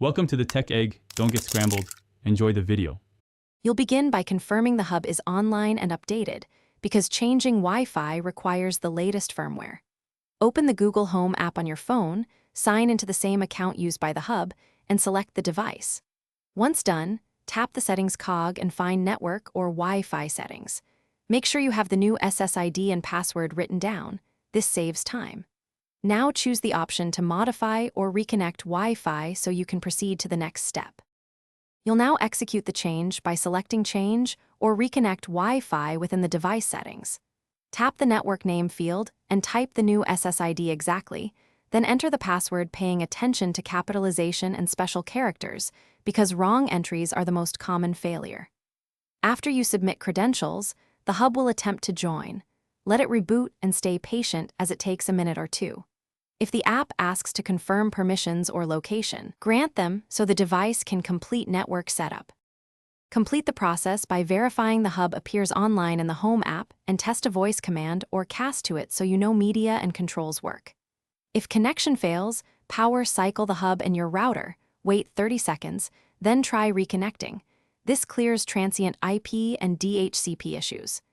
Welcome to the Tech Egg. Don't get scrambled. Enjoy the video. You'll begin by confirming the hub is online and updated, because changing Wi-Fi requires the latest firmware. Open the Google Home app on your phone, sign into the same account used by the hub, and select the device. Once done, tap the settings cog and find Network or Wi-Fi settings. Make sure you have the new SSID and password written down. This saves time. Now choose the option to modify or reconnect Wi-Fi so you can proceed to the next step. You'll now execute the change by selecting Change or Reconnect Wi-Fi within the device settings. Tap the network name field and type the new SSID exactly, then enter the password paying attention to capitalization and special characters because wrong entries are the most common failure. After you submit credentials, the hub will attempt to join. Let it reboot and stay patient as it takes a minute or two. If the app asks to confirm permissions or location, grant them so the device can complete network setup. Complete the process by verifying the hub appears online in the Home app and test a voice command or cast to it so you know media and controls work. If connection fails, power cycle the hub and your router, wait 30 seconds, then try reconnecting. This clears transient IP and DHCP issues.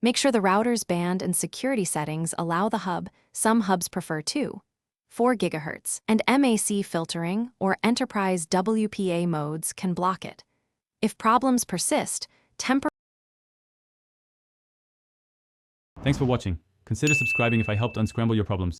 Make sure the router's band and security settings allow the hub, some hubs prefer 4 GHz, and MAC filtering or enterprise WPA modes can block it. If problems persist, Thanks for watching. Consider subscribing if I helped unscramble your problems.